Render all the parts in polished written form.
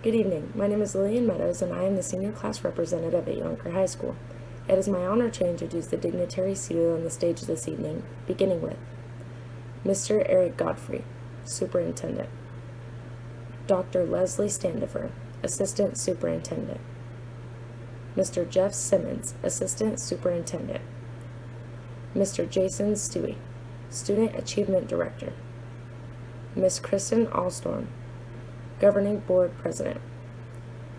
Good evening. My name is Lillian Meadows, and I am the senior class representative at Youngker High School. It is my honor to introduce the dignitaries seated on the stage this evening, beginning with Mr. Eric Godfrey, Superintendent; Dr. Leslie Standifer, Assistant Superintendent; Mr. Jeff Simmons, Assistant Superintendent; Mr. Jason Stewie, Student Achievement Director; Ms. Kristen Alstorm, Governing Board President;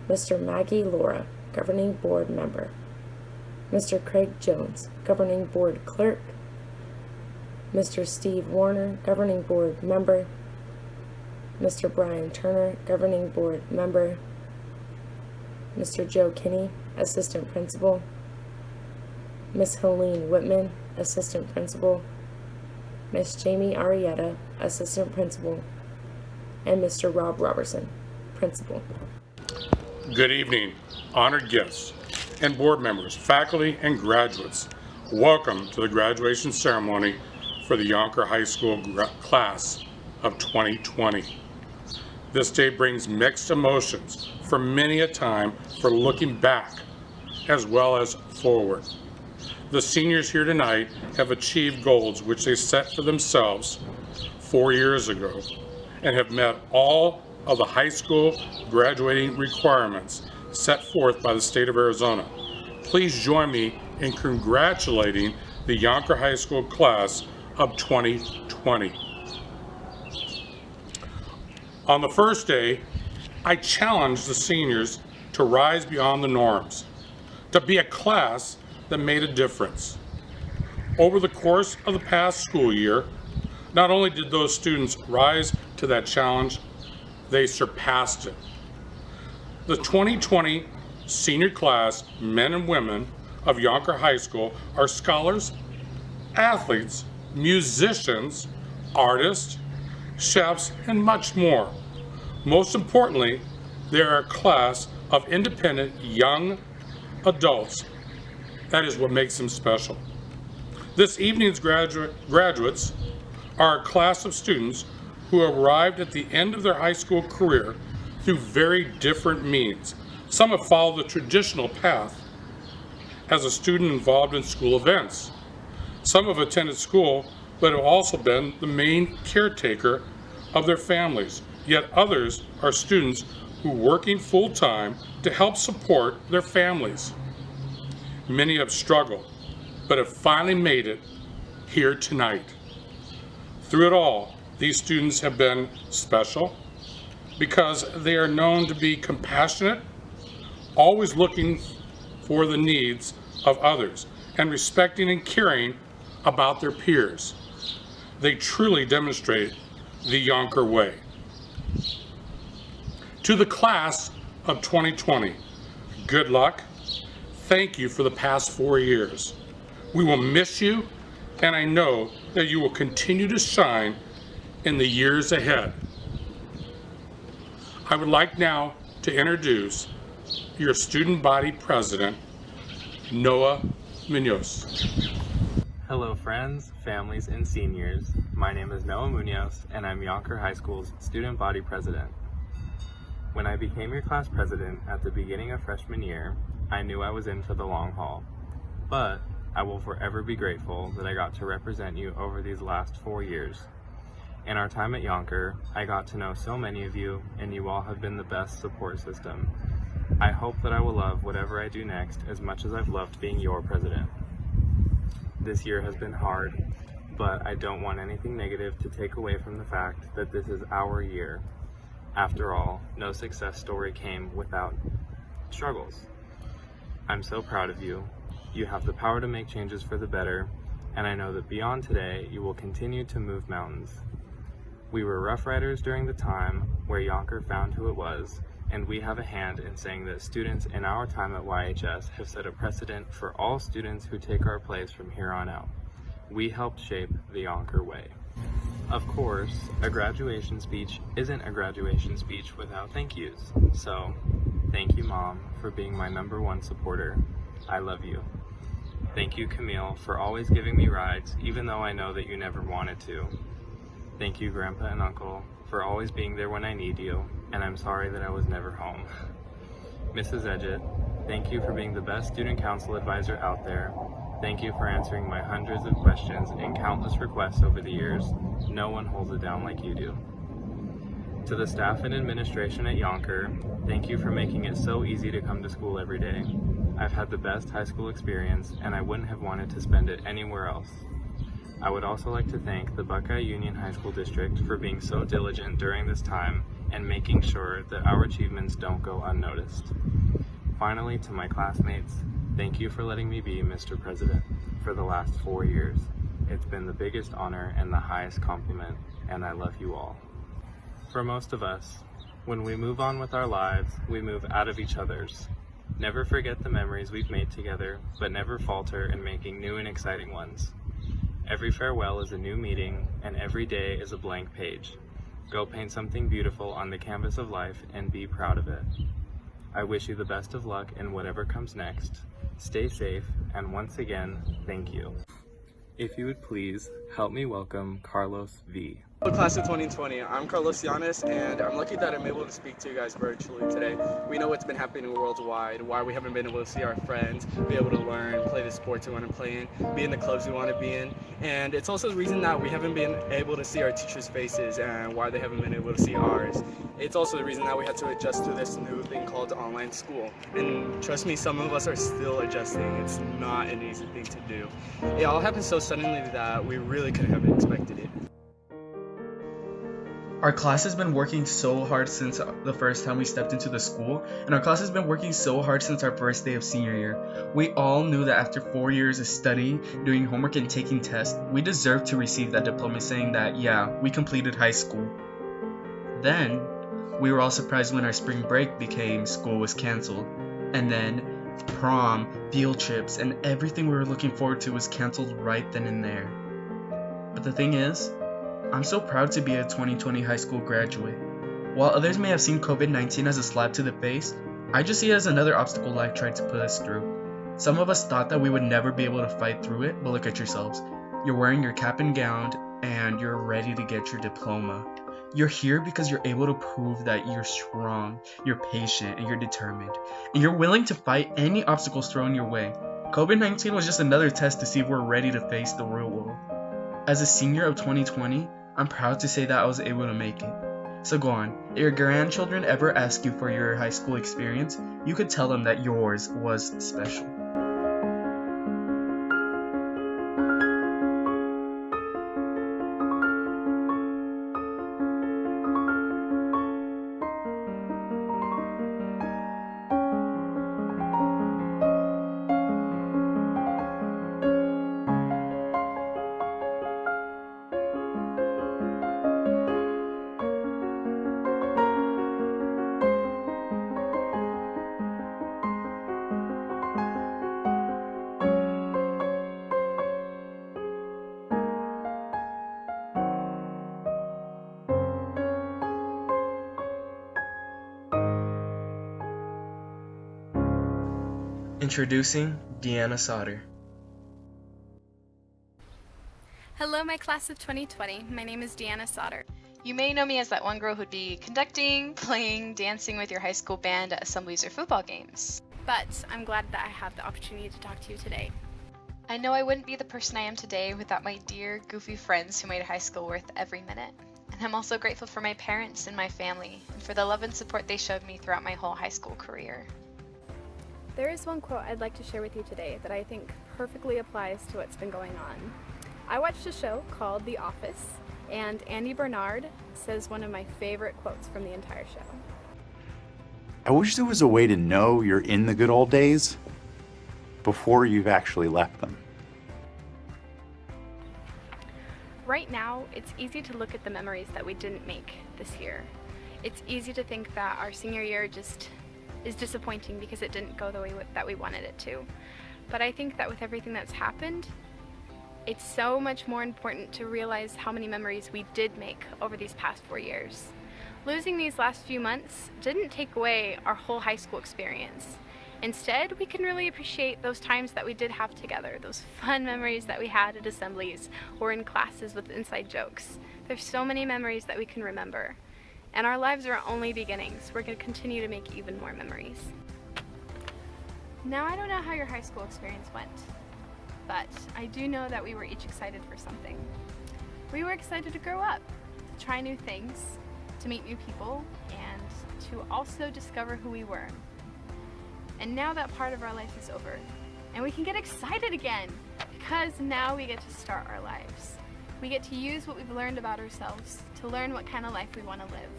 Mr. Maggie Laura, Governing Board Member; Mr. Craig Jones, Governing Board Clerk; Mr. Steve Warner, Governing Board Member; Mr. Brian Turner, Governing Board Member; Mr. Joe Kinney, Assistant Principal; Ms. Helene Whitman, Assistant Principal; Ms. Jamie Arietta, Assistant Principal; and Mr. Rob Robertson, Principal. Good evening, honored guests and board members, faculty, and graduates. Welcome to the graduation ceremony for the Youngker High School class of 2020. This day brings mixed emotions for many a time for looking back as well as forward. The seniors here tonight have achieved goals which they set for themselves 4 years ago and have met all of the high school graduating requirements set forth by the state of Arizona. Please join me in congratulating the Youngker High School class of 2020. On the first day, I challenged the seniors to rise beyond the norms, to be a class that made a difference. Over the course of the past school year, not only did those students rise to that challenge, they surpassed it. The 2020 senior class, men and women of Youngker High School, are scholars, athletes, musicians, artists, chefs, and much more. Most importantly, they are a class of independent young adults. That is what makes them special. This evening's graduates are a class of students who arrived at the end of their high school career through very different means. Some have followed the traditional path as a student involved in school events. Some have attended school but have also been the main caretaker of their families. Yet others are students who are working full-time to help support their families. Many have struggled, but have finally made it here tonight. Through it all, these students have been special because they are known to be compassionate, always looking for the needs of others, and respecting and caring about their peers. They truly demonstrate the Youngker way. To the class of 2020, good luck. Thank you for the past 4 years. We will miss you, and I know that you will continue to shine in the years ahead. I would like now to introduce your student body president, Noah Munoz. Hello friends, families, and seniors. My name is Noah Munoz, and I'm Youngker High School's student body president. When I became your class president at the beginning of freshman year, I knew I was in for the long haul, but I will forever be grateful that I got to represent you over these last 4 years. In our time at Youngker, I got to know so many of you, and you all have been the best support system. I hope that I will love whatever I do next as much as I've loved being your president. This year has been hard, but I don't want anything negative to take away from the fact that this is our year. After all, no success story came without struggles. I'm so proud of you. You have the power to make changes for the better, and I know that beyond today, you will continue to move mountains. We were Rough Riders during the time where Youngker found who it was, and we have a hand in saying that students in our time at YHS have set a precedent for all students who take our place from here on out. We helped shape the Youngker way. Of course, a graduation speech isn't a graduation speech without thank yous. So, thank you, Mom, for being my #1 supporter. I love you. Thank you, Camille, for always giving me rides, even though I know that you never wanted to. Thank you, Grandpa and Uncle, for always being there when I need you, and I'm sorry that I was never home. Mrs. Edgett, thank you for being the best student council advisor out there. Thank you for answering my hundreds of questions and countless requests over the years. No one holds it down like you do. To the staff and administration at Youngker, thank you for making it so easy to come to school every day. I've had the best high school experience, and I wouldn't have wanted to spend it anywhere else. I would also like to thank the Buckeye Union High School District for being so diligent during this time and making sure that our achievements don't go unnoticed. Finally, to my classmates, thank you for letting me be Mr. President for the last 4 years. It's been the biggest honor and the highest compliment, and I love you all. For most of us, when we move on with our lives, we move out of each other's. Never forget the memories we've made together, but never falter in making new and exciting ones. Every farewell is a new meeting, and every day is a blank page. Go paint something beautiful on the canvas of life and be proud of it. I wish you the best of luck in whatever comes next. Stay safe, and once again, thank you. If you would please help me welcome Carlos V. Class of 2020, I'm Carlos Llanes, and I'm lucky that I'm able to speak to you guys virtually today. We know what's been happening worldwide, why we haven't been able to see our friends, be able to learn, play the sports we want to play in, be in the clubs we want to be in, and it's also the reason that we haven't been able to see our teachers' faces and why they haven't been able to see ours. It's also the reason that we had to adjust to this new thing called online school, and trust me, some of us are still adjusting. It's not an easy thing to do. It all happened so suddenly that we really couldn't have expected it. Our class has been working so hard since the first time we stepped into the school, and our class has been working so hard since our first day of senior year. We all knew that after 4 years of studying, doing homework, and taking tests, we deserved to receive that diploma saying that, yeah, we completed high school. Then, we were all surprised when our spring break became school was canceled, and then prom, field trips, and everything we were looking forward to was canceled right then and there. But the thing is, I'm so proud to be a 2020 high school graduate. While others may have seen COVID-19 as a slap to the face, I just see it as another obstacle life tried to put us through. Some of us thought that we would never be able to fight through it, but look at yourselves. You're wearing your cap and gown, and you're ready to get your diploma. You're here because you're able to prove that you're strong, you're patient, and you're determined. And you're willing to fight any obstacles thrown your way. COVID-19 was just another test to see if we're ready to face the real world. As a senior of 2020, I'm proud to say that I was able to make it. So go on, if your grandchildren ever ask you for your high school experience, you could tell them that yours was special. Introducing Deanna Sauter. Hello, my class of 2020. My name is Deanna Sauter. You may know me as that one girl who'd be conducting, playing, dancing with your high school band at assemblies or football games. But I'm glad that I have the opportunity to talk to you today. I know I wouldn't be the person I am today without my dear, goofy friends who made high school worth every minute. And I'm also grateful for my parents and my family, and for the love and support they showed me throughout my whole high school career. There is one quote I'd like to share with you today that I think perfectly applies to what's been going on. I watched a show called The Office, and Andy Bernard says one of my favorite quotes from the entire show. I wish there was a way to know you're in the good old days before you've actually left them. Right now, it's easy to look at the memories that we didn't make this year. It's easy to think that our senior year just is disappointing because it didn't go the way that we wanted it to. But I think that with everything that's happened, it's so much more important to realize how many memories we did make over these past 4 years. Losing these last few months didn't take away our whole high school experience. Instead, we can really appreciate those times that we did have together, those fun memories that we had at assemblies or in classes with inside jokes. There's so many memories that we can remember. And our lives are only beginnings. We're going to continue to make even more memories. Now, I don't know how your high school experience went, but I do know that we were each excited for something. We were excited to grow up, to try new things, to meet new people, and to also discover who we were. And now that part of our life is over, and we can get excited again, because now we get to start our lives. We get to use what we've learned about ourselves to learn what kind of life we want to live.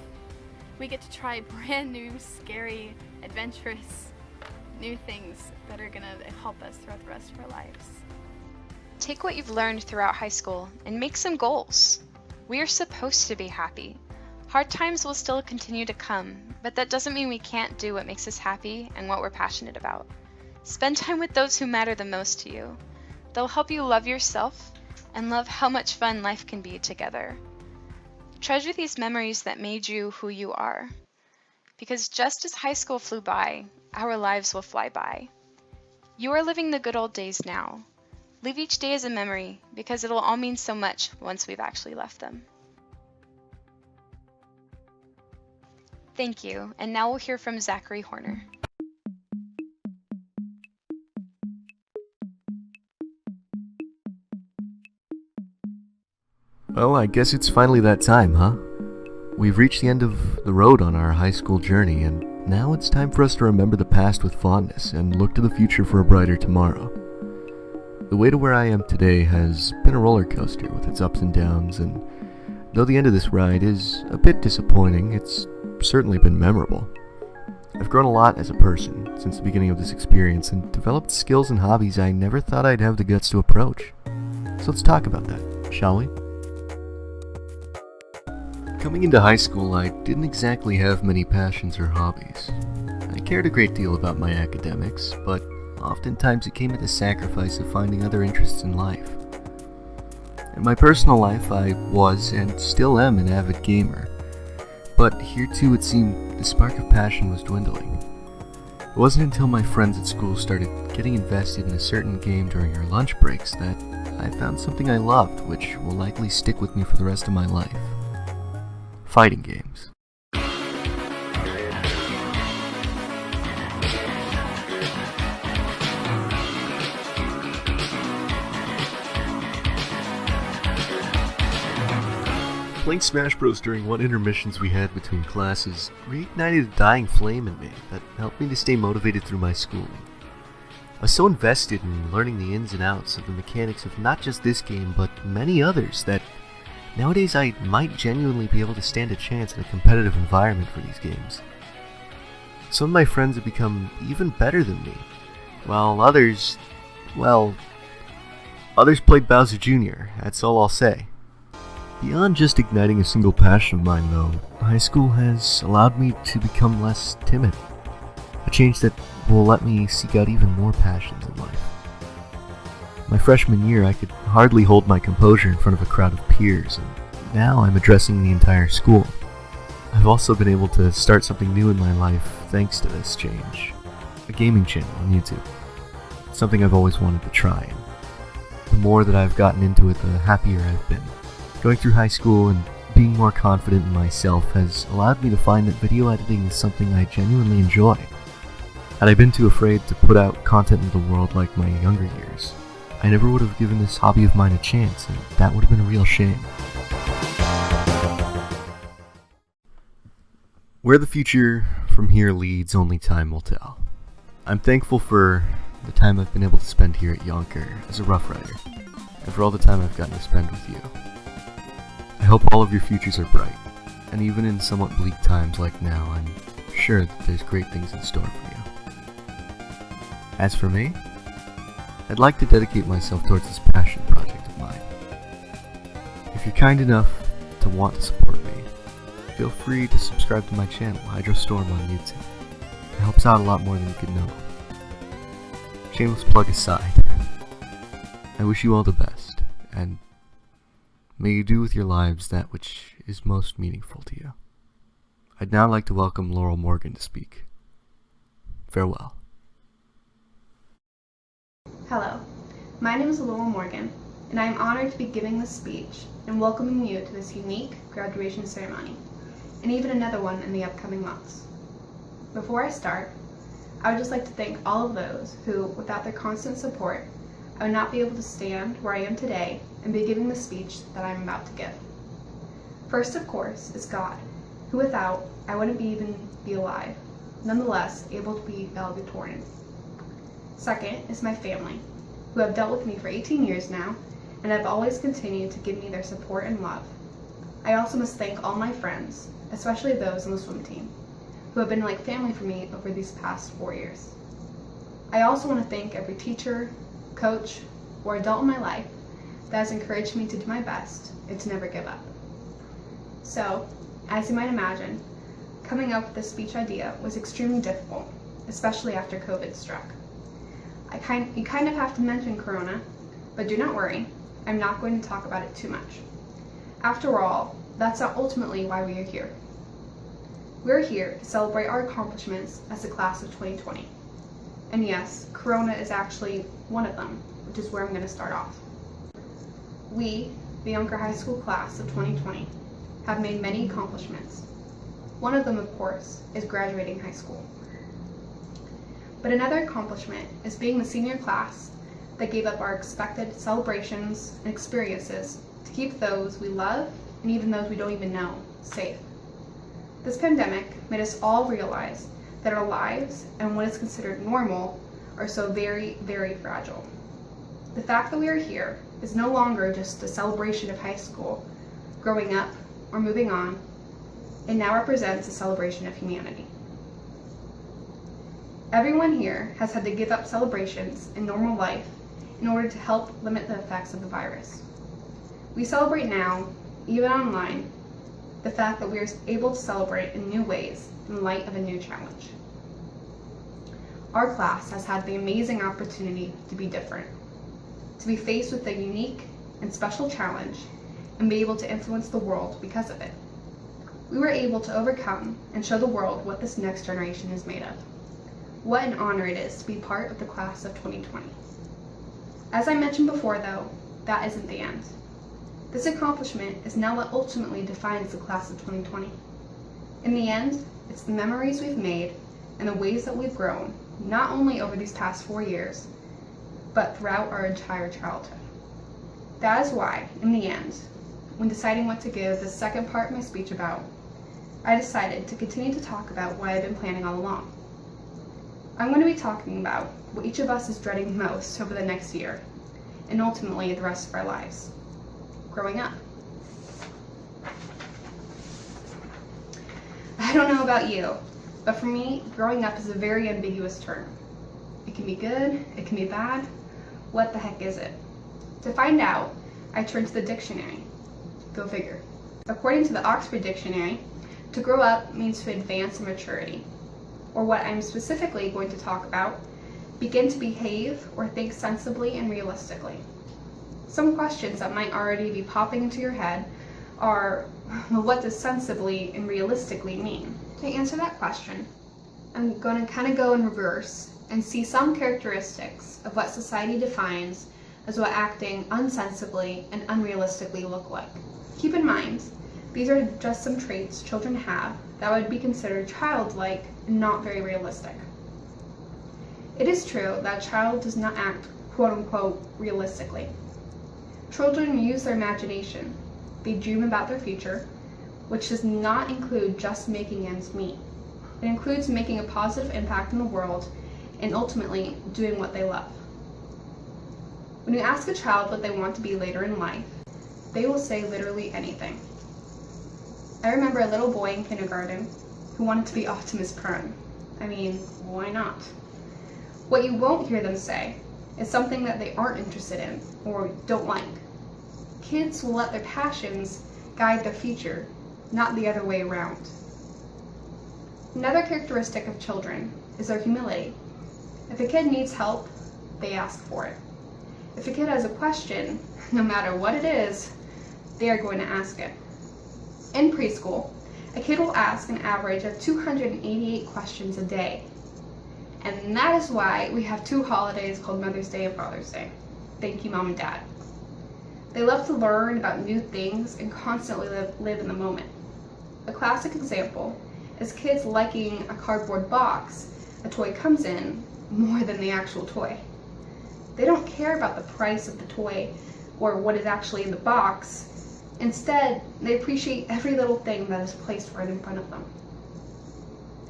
We get to try brand new, scary, adventurous, new things that are going to help us throughout the rest of our lives. Take what you've learned throughout high school and make some goals. We are supposed to be happy. Hard times will still continue to come, but that doesn't mean we can't do what makes us happy and what we're passionate about. Spend time with those who matter the most to you. They'll help you love yourself and love how much fun life can be together. Treasure these memories that made you who you are. Because just as high school flew by, our lives will fly by. You are living the good old days now. Live each day as a memory, because it'll all mean so much once we've actually left them. Thank you, and now we'll hear from Zachary Horner. Well, I guess it's finally that time, huh? We've reached the end of the road on our high school journey, and now it's time for us to remember the past with fondness and look to the future for a brighter tomorrow. The way to where I am today has been a roller coaster with its ups and downs, and though the end of this ride is a bit disappointing, it's certainly been memorable. I've grown a lot as a person since the beginning of this experience and developed skills and hobbies I never thought I'd have the guts to approach. So let's talk about that, shall we? Coming into high school, I didn't exactly have many passions or hobbies. I cared a great deal about my academics, but oftentimes it came at the sacrifice of finding other interests in life. In my personal life, I was and still am an avid gamer, but here too it seemed the spark of passion was dwindling. It wasn't until my friends at school started getting invested in a certain game during our lunch breaks that I found something I loved, which will likely stick with me for the rest of my life. Fighting games. Playing Smash Bros during what intermissions we had between classes reignited a dying flame in me that helped me to stay motivated through my schooling. I was so invested in learning the ins and outs of the mechanics of not just this game, but many others, that nowadays I might genuinely be able to stand a chance in a competitive environment for these games. Some of my friends have become even better than me, while others played Bowser Jr., that's all I'll say. Beyond just igniting a single passion of mine though, high school has allowed me to become less timid. A change that will let me seek out even more passions in life. My freshman year, I could hardly hold my composure in front of a crowd of peers, and now I'm addressing the entire school. I've also been able to start something new in my life thanks to this change. A gaming channel on YouTube. Something I've always wanted to try, and the more that I've gotten into it, the happier I've been. Going through high school and being more confident in myself has allowed me to find that video editing is something I genuinely enjoy. Had I been too afraid to put out content into the world like my younger years, I never would have given this hobby of mine a chance, and that would have been a real shame. Where the future from here leads, only time will tell. I'm thankful for the time I've been able to spend here at Youngker as a Rough Rider, and for all the time I've gotten to spend with you. I hope all of your futures are bright, and even in somewhat bleak times like now, I'm sure that there's great things in store for you. As for me, I'd like to dedicate myself towards this passion project of mine. If you're kind enough to want to support me, feel free to subscribe to my channel, HydroStorm on YouTube. It helps out a lot more than you could know. Shameless plug aside, I wish you all the best, and may you do with your lives that which is most meaningful to you. I'd now like to welcome Laurel Morgan to speak. Farewell. Hello, my name is Laurel Morgan, and I am honored to be giving this speech and welcoming you to this unique graduation ceremony, and even another one in the upcoming months. Before I start, I would just like to thank all of those who, without their constant support, I would not be able to stand where I am today and be giving the speech that I am about to give. First, of course, is God, who without, I wouldn't even be alive, nonetheless able to be valedictorian. Second is my family, who have dealt with me for 18 years now, and have always continued to give me their support and love. I also must thank all my friends, especially those on the swim team, who have been like family for me over these past 4 years. I also want to thank every teacher, coach, or adult in my life that has encouraged me to do my best and to never give up. So, as you might imagine, coming up with this speech idea was extremely difficult, especially after COVID struck. You kind of have to mention Corona, but do not worry, I'm not going to talk about it too much. After all, that's not ultimately why we are here. We're here to celebrate our accomplishments as the class of 2020. And yes, Corona is actually one of them, which is where I'm going to start off. We, the Youngker High School class of 2020, have made many accomplishments. One of them, of course, is graduating high school. But another accomplishment is being the senior class that gave up our expected celebrations and experiences to keep those we love and even those we don't even know safe. This pandemic made us all realize that our lives and what is considered normal are so very, very fragile. The fact that we are here is no longer just a celebration of high school, growing up, or moving on. It now represents a celebration of humanity. Everyone here has had to give up celebrations in normal life in order to help limit the effects of the virus. We celebrate now, even online, the fact that we are able to celebrate in new ways in light of a new challenge. Our class has had the amazing opportunity to be different, to be faced with a unique and special challenge and be able to influence the world because of it. We were able to overcome and show the world what this next generation is made of. What an honor it is to be part of the class of 2020. As I mentioned before though, that isn't the end. This accomplishment is now what ultimately defines the class of 2020. In the end, it's the memories we've made and the ways that we've grown, not only over these past 4 years, but throughout our entire childhood. That is why, in the end, when deciding what to give the second part of my speech about, I decided to continue to talk about what I've been planning all along. I'm going to be talking about what each of us is dreading most over the next year, and ultimately the rest of our lives. Growing up. I don't know about you, but for me, growing up is a very ambiguous term. It can be good, it can be bad. What the heck is it? To find out, I turned to the dictionary. Go figure. According to the Oxford Dictionary, to grow up means to advance in maturity, or what I'm specifically going to talk about, begin to behave or think sensibly and realistically. Some questions that might already be popping into your head are, well, what does sensibly and realistically mean? To answer that question, I'm going to kind of go in reverse and see some characteristics of what society defines as what acting unsensibly and unrealistically look like. Keep in mind, these are just some traits children have that would be considered childlike and not very realistic. It is true that a child does not act quote-unquote realistically. Children use their imagination. They dream about their future, which does not include just making ends meet. It includes making a positive impact in the world and ultimately doing what they love. When you ask a child what they want to be later in life, they will say literally anything. I remember a little boy in kindergarten who wanted to be Optimus Prime. I mean, why not? What you won't hear them say is something that they aren't interested in or don't like. Kids will let their passions guide their future, not the other way around. Another characteristic of children is their humility. If a kid needs help, they ask for it. If a kid has a question, no matter what it is, they are going to ask it. In preschool, a kid will ask an average of 288 questions a day. And that is why we have two holidays called Mother's Day and Father's Day. Thank you, Mom and Dad. They love to learn about new things and constantly live in the moment. A classic example is kids liking a cardboard box a toy comes in more than the actual toy. They don't care about the price of the toy or what is actually in the box. Instead, they appreciate every little thing that is placed right in front of them.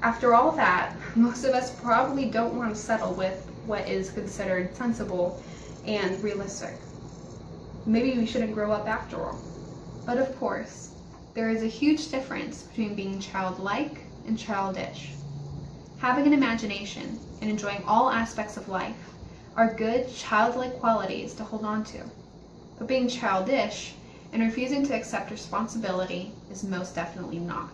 After all that, most of us probably don't want to settle with what is considered sensible and realistic. Maybe we shouldn't grow up after all. But of course, there is a huge difference between being childlike and childish. Having an imagination and enjoying all aspects of life are good childlike qualities to hold on to. But being childish and refusing to accept responsibility is most definitely not.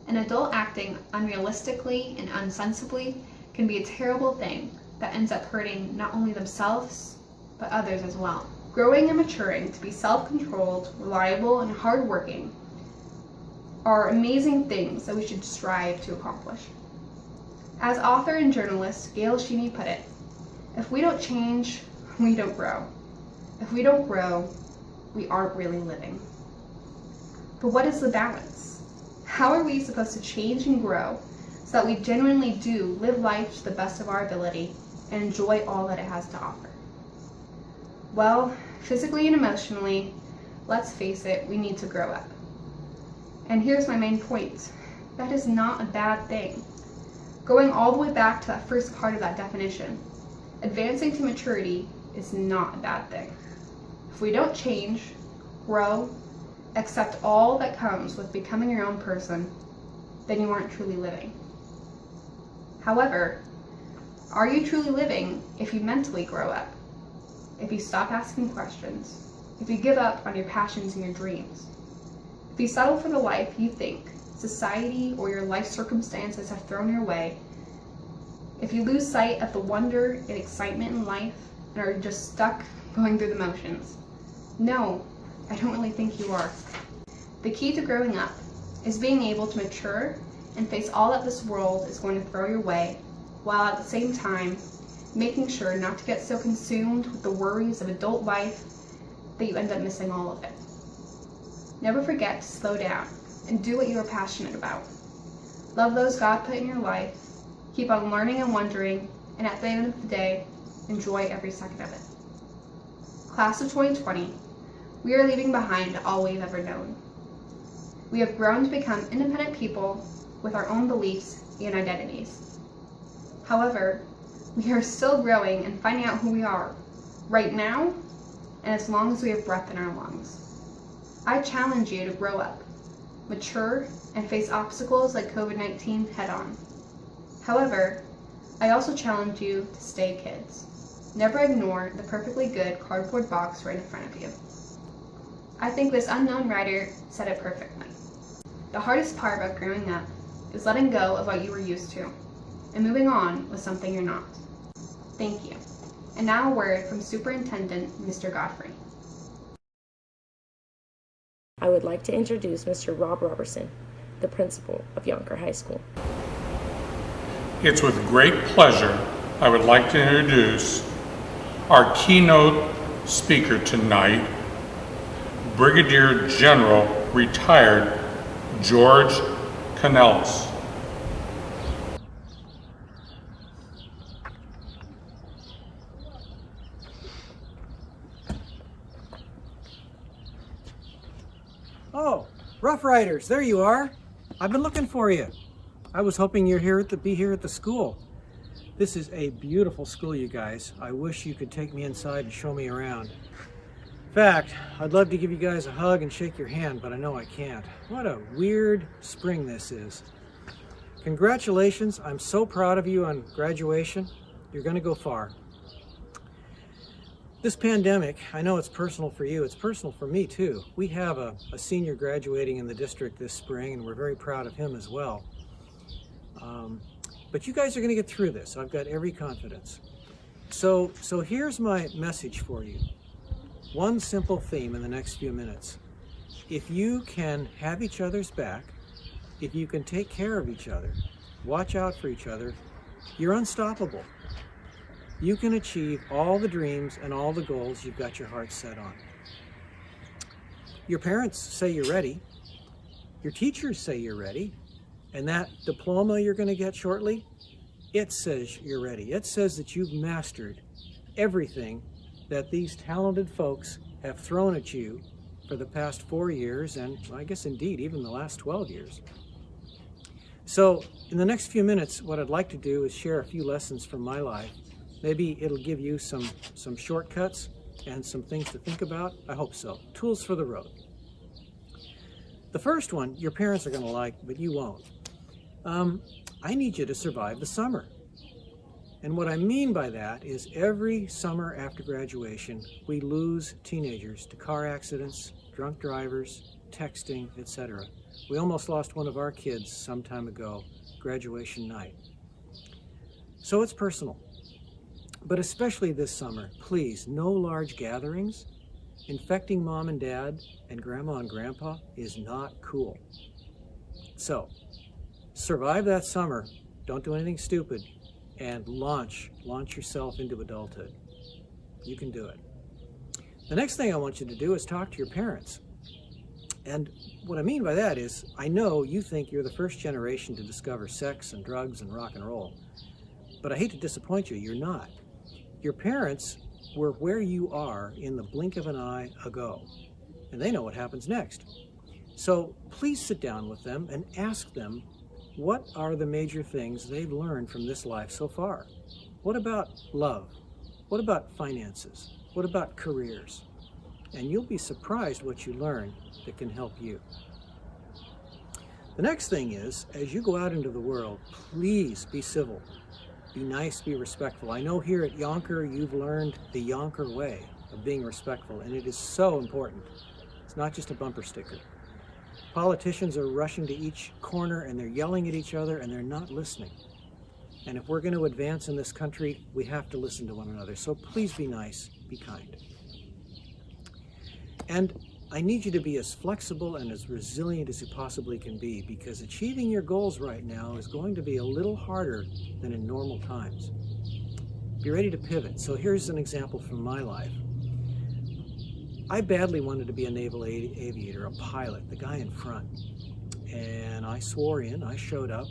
An adult acting unrealistically and unsensibly can be a terrible thing that ends up hurting not only themselves, but others as well. Growing and maturing to be self-controlled, reliable, and hardworking are amazing things that we should strive to accomplish. As author and journalist Gail Sheeny put it, if we don't change, we don't grow. If we don't grow, we aren't really living. But what is the balance? How are we supposed to change and grow so that we genuinely do live life to the best of our ability and enjoy all that it has to offer? Well, physically and emotionally, let's face it, we need to grow up. And here's my main point. That is not a bad thing. Going all the way back to that first part of that definition, advancing to maturity is not a bad thing. If we don't change, grow, accept all that comes with becoming your own person, then you aren't truly living. However, are you truly living if you mentally grow up? If you stop asking questions, if you give up on your passions and your dreams, if you settle for the life you think society or your life circumstances have thrown your way, if you lose sight of the wonder and excitement in life and are just stuck going through the motions, no, I don't really think you are. The key to growing up is being able to mature and face all that this world is going to throw your way, while at the same time making sure not to get so consumed with the worries of adult life that you end up missing all of it. Never forget to slow down and do what you are passionate about. Love those God put in your life, keep on learning and wondering, and at the end of the day, enjoy every second of it. Class of 2020, we are leaving behind all we've ever known. We have grown to become independent people with our own beliefs and identities. However, we are still growing and finding out who we are, right now, and as long as we have breath in our lungs. I challenge you to grow up, mature, and face obstacles like COVID-19 head on. However, I also challenge you to stay kids. Never ignore the perfectly good cardboard box right in front of you. I think this unknown writer said it perfectly. The hardest part about growing up is letting go of what you were used to and moving on with something you're not. Thank you. And now a word from Superintendent Mr. Godfrey. I would like to introduce Mr. Rob Robertson, the principal of Youngker High School. It's with great pleasure I would like to introduce our keynote speaker tonight, Brigadier General retired George Canellis. Oh, Rough Riders, there you are. I've been looking for you. I was hoping you're here to be here at the school. This is a beautiful school, you guys. I wish you could take me inside and show me around. In fact, I'd love to give you guys a hug and shake your hand, but I know I can't. What a weird spring this is. Congratulations, I'm so proud of you on graduation. You're gonna go far. This pandemic, I know it's personal for you, it's personal for me too. We have a senior graduating in the district this spring and we're very proud of him as well. But you guys are gonna get through this, I've got every confidence. So here's my message for you. One simple theme in the next few minutes. If you can have each other's back, if you can take care of each other, watch out for each other, You're unstoppable. You can achieve all the dreams and all the goals you've got your heart set on. Your parents say you're ready. Your teachers say you're ready. And that diploma you're going to get shortly, it says you're ready. It says that you've mastered everything that these talented folks have thrown at you for the past 4 years, and I guess indeed even the last 12 years. So in the next few minutes, what I'd like to do is share a few lessons from my life. Maybe it'll give you some shortcuts and some things to think about. I hope so. Tools for the road. The first one, your parents are going to like, but you won't. I need you to survive the summer. And what I mean by that is every summer after graduation, we lose teenagers to car accidents, drunk drivers, texting, etc. We almost lost one of our kids some time ago, graduation night. So it's personal. But especially this summer, please, no large gatherings. Infecting mom and dad and grandma and grandpa is not cool. So, survive that summer, don't do anything stupid, and launch yourself into adulthood. You can do it. The next thing I want you to do is talk to your parents. And what I mean by that is, I know you think you're the first generation to discover sex and drugs and rock and roll, but I hate to disappoint you, you're not. Your parents were where you are in the blink of an eye ago, and they know what happens next. So please sit down with them and ask them, what are the major things they've learned from this life so far? What about love? What about finances? What about careers? And you'll be surprised what you learn that can help you. The next thing is, as you go out into the world, please be civil. Be nice, be respectful. I know here at Youngker, you've learned the Youngker way of being respectful, and it is so important. It's not just a bumper sticker. Politicians are rushing to each corner and they're yelling at each other and they're not listening. And if we're going to advance in this country, we have to listen to one another. So please be nice, be kind. And I need you to be as flexible and as resilient as you possibly can be, because achieving your goals right now is going to be a little harder than in normal times. Be ready to pivot. So here's an example from my life. I badly wanted to be a naval aviator, a pilot, the guy in front. And I swore in, I showed up,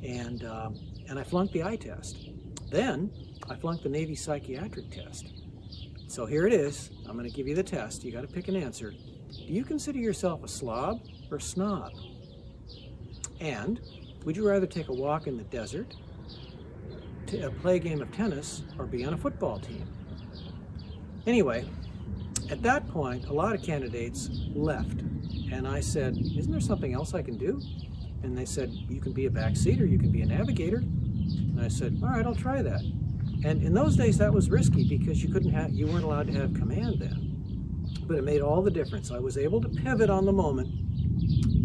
and I flunked the eye test. Then I flunked the Navy psychiatric test. So here it is. I'm going to give you the test. You got to pick an answer. Do you consider yourself a slob or snob? And would you rather take a walk in the desert, play a game of tennis, or be on a football team? Anyway, at that point, a lot of candidates left. And I said, isn't there something else I can do? And they said, you can be a backseater, you can be a navigator. And I said, all right, I'll try that. And in those days, that was risky because you weren't allowed to have command then. But it made all the difference. I was able to pivot on the moment,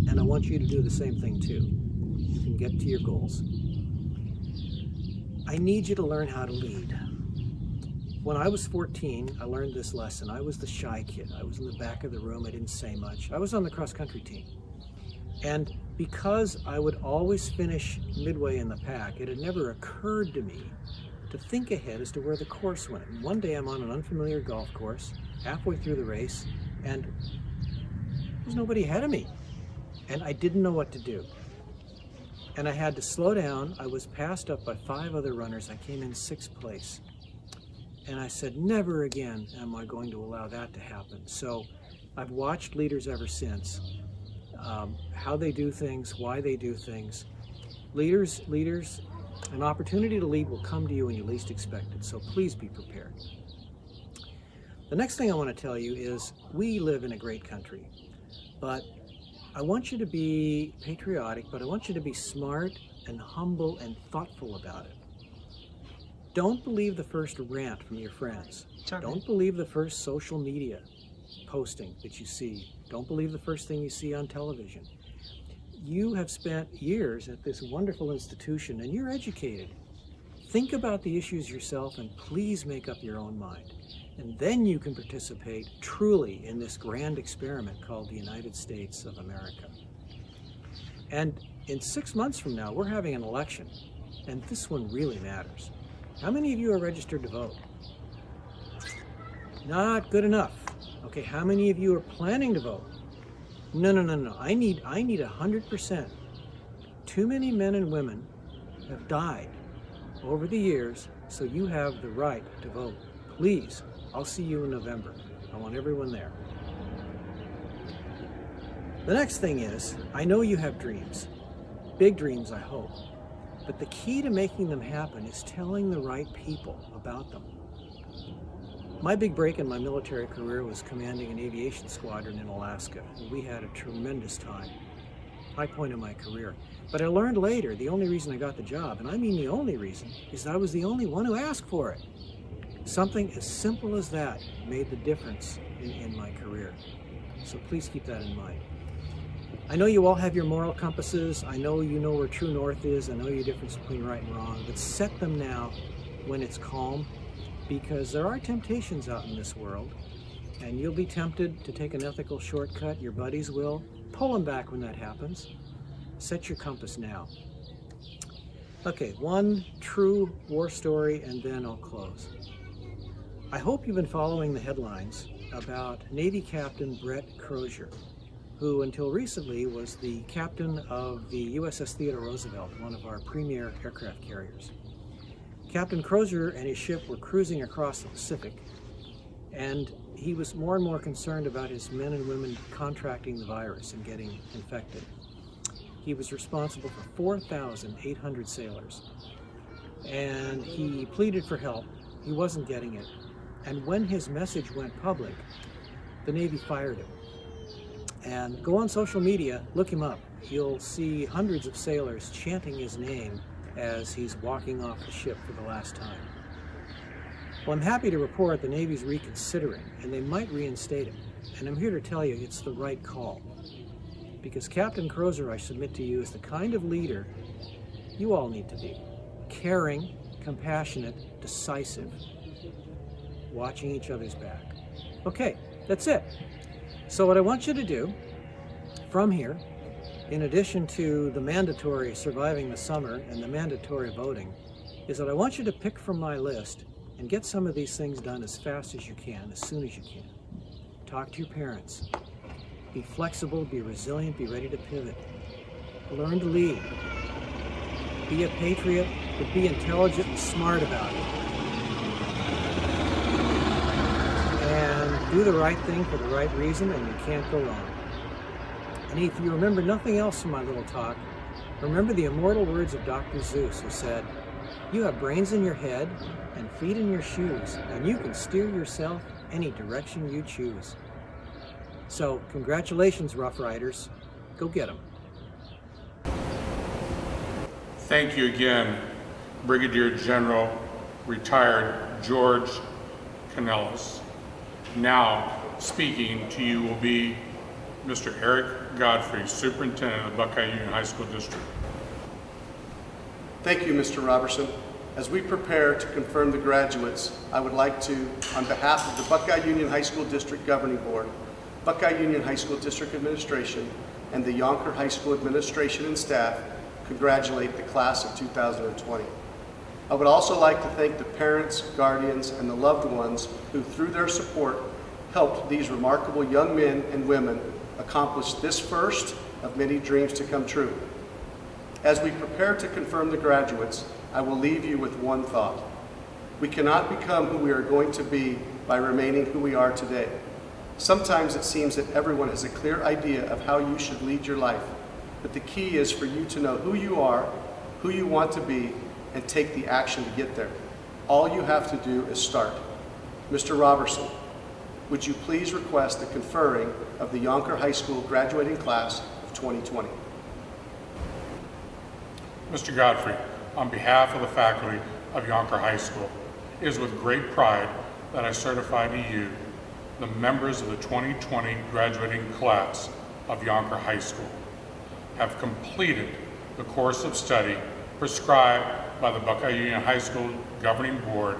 and I want you to do the same thing too. You can get to your goals. I need you to learn how to lead. When I was 14, I learned this lesson. I was the shy kid. I was in the back of the room. I didn't say much. I was on the cross-country team. And because I would always finish midway in the pack, it had never occurred to me to think ahead as to where the course went. And one day I'm on an unfamiliar golf course, halfway through the race, and there's nobody ahead of me. And I didn't know what to do. And I had to slow down. I was passed up by 5 other runners. I came in 6th place. And I said, never again am I going to allow that to happen. So I've watched leaders ever since, how they do things, why they do things. Leaders, an opportunity to lead will come to you when you least expect it. So please be prepared. The next thing I want to tell you is we live in a great country, but I want you to be patriotic, but I want you to be smart and humble and thoughtful about it. Don't believe the first rant from your friends. Don't believe the first social media posting that you see. Don't believe the first thing you see on television. You have spent years at this wonderful institution and you're educated. Think about the issues yourself and please make up your own mind. And then you can participate truly in this grand experiment called the United States of America. And in 6 months from now, we're having an election. And this one really matters. How many of you are registered to vote? Not good enough. Okay, how many of you are planning to vote? No. I need 100%. Too many men and women have died over the years, so you have the right to vote. Please, I'll see you in November. I want everyone there. The next thing is, I know you have dreams. Big dreams, I hope. But the key to making them happen is telling the right people about them. My big break in my military career was commanding an aviation squadron in Alaska. We had a tremendous time. High point in my career. But I learned later the only reason I got the job, and I mean the only reason, is that I was the only one who asked for it. Something as simple as that made the difference in my career. So please keep that in mind. I know you all have your moral compasses. I know you know where true north is. I know your difference between right and wrong. But set them now when it's calm, because there are temptations out in this world, and you'll be tempted to take an ethical shortcut. Your buddies will. Pull them back when that happens. Set your compass now. Okay, one true war story, and then I'll close. I hope you've been following the headlines about Navy Captain Brett Crozier, who until recently was the captain of the USS Theodore Roosevelt, one of our premier aircraft carriers. Captain Crozier and his ship were cruising across the Pacific, and he was more and more concerned about his men and women contracting the virus and getting infected. He was responsible for 4,800 sailors, and he pleaded for help. He wasn't getting it, and when his message went public, the Navy fired him. And go on social media, look him up. You'll see hundreds of sailors chanting his name as he's walking off the ship for the last time. Well, I'm happy to report the Navy's reconsidering, and they might reinstate him. And I'm here to tell you it's the right call. Because Captain Crozier, I submit to you, is the kind of leader you all need to be. Caring, compassionate, decisive, watching each other's back. Okay, that's it. So what I want you to do from here, in addition to the mandatory surviving the summer and the mandatory voting, is that I want you to pick from my list and get some of these things done as fast as you can, as soon as you can. Talk to your parents. Be flexible, be resilient, be ready to pivot. Learn to lead. Be a patriot, but be intelligent and smart about it. And do the right thing for the right reason, and you can't go wrong. And if you remember nothing else from my little talk, remember the immortal words of Dr. Seuss, who said, "You have brains in your head and feet in your shoes, and you can steer yourself any direction you choose." So, congratulations, Rough Riders. Go get them. Thank you again, Brigadier General retired George Canellis. Now, speaking to you will be Mr. Eric Godfrey, Superintendent of the Buckeye Union High School District. Thank you, Mr. Robertson. As we prepare to confirm the graduates, I would like to, on behalf of the Buckeye Union High School District Governing Board, Buckeye Union High School District Administration, and the Youngker High School Administration and staff, congratulate the class of 2020. I would also like to thank the parents, guardians, and the loved ones who, through their support, helped these remarkable young men and women accomplish this first of many dreams to come true. As we prepare to confirm the graduates, I will leave you with one thought. We cannot become who we are going to be by remaining who we are today. Sometimes it seems that everyone has a clear idea of how you should lead your life, but the key is for you to know who you are, who you want to be, and take the action to get there. All you have to do is start. Mr. Robertson, would you please request the conferring of the Youngker High School graduating class of 2020? Mr. Godfrey, on behalf of the faculty of Youngker High School, it is with great pride that I certify to you the members of the 2020 graduating class of Youngker High School have completed the course of study prescribed by the Buckeye Union High School Governing Board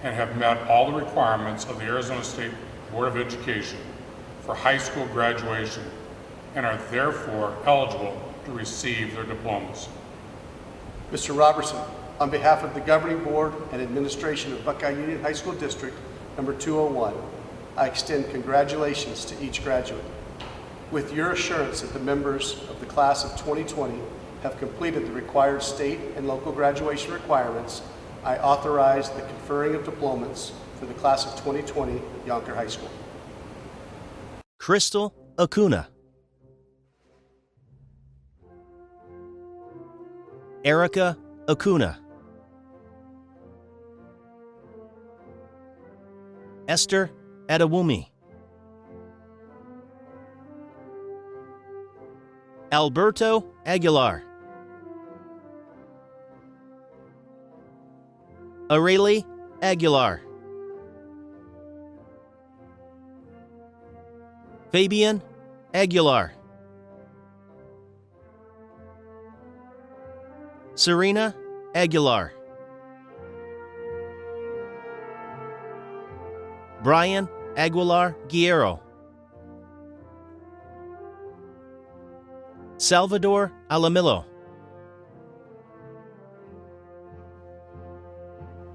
and have met all the requirements of the Arizona State Board of Education for high school graduation and are therefore eligible to receive their diplomas. Mr. Robertson, on behalf of the Governing Board and Administration of Buckeye Union High School District Number 201, I extend congratulations to each graduate. With your assurance that the members of the class of 2020 have completed the required state and local graduation requirements, I authorize the conferring of diplomas for the class of 2020 Youngker High School. Crystal Acuna. Erica Acuna. Esther Adewumi. Alberto Aguilar. Areli Aguilar. Fabian Aguilar. Serena Aguilar. Brian Aguilar Guerrero. Salvador Alamillo.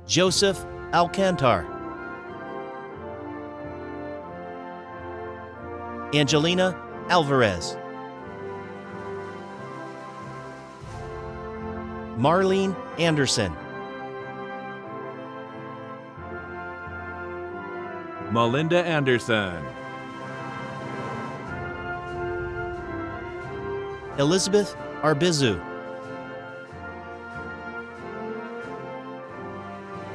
Joseph Alcantar. Angelina Alvarez. Marlene Anderson. Melinda Anderson. Elizabeth Arbizu.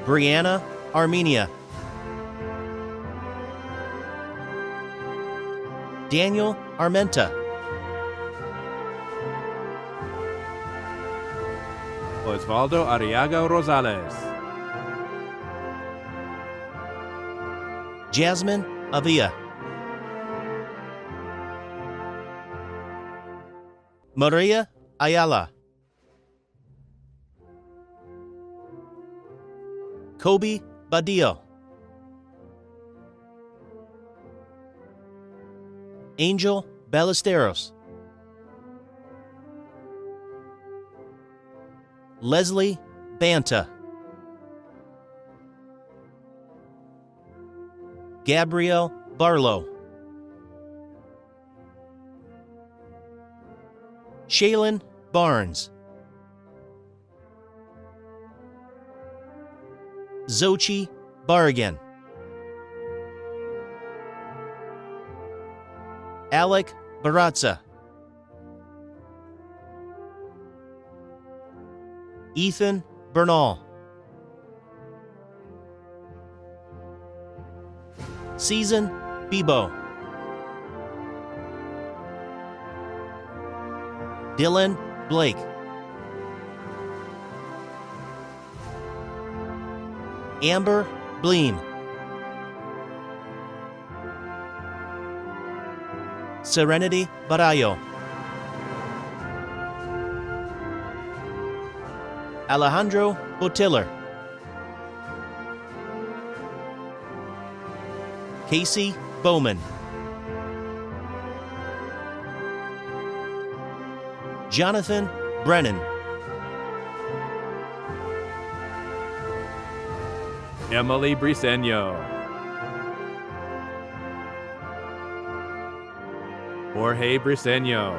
Brianna Armenia. Daniel Armenta. Osvaldo Arriaga Rosales. Jasmine Avia. Maria Ayala. Kobe Badillo. Angel Ballesteros. Leslie Banta. Gabrielle Barlow. Shaylin Barnes. Zochi Barragan. Alec Barazza. Ethan Bernal. Season Bebo. Dylan Blake. Amber Bleem. Serenity Barallo. Alejandro Botiller. Casey Bowman. Jonathan Brennan. Emily Briseño. Jorge Briseño.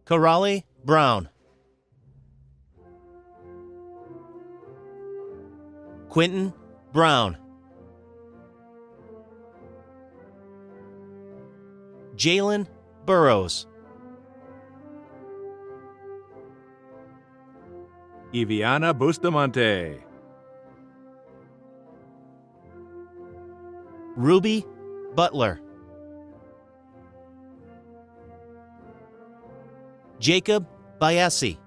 Corrali Brown. Quentin Brown. Jalen Burrows. Iviana Bustamante. Ruby Butler. Jacob Biasi.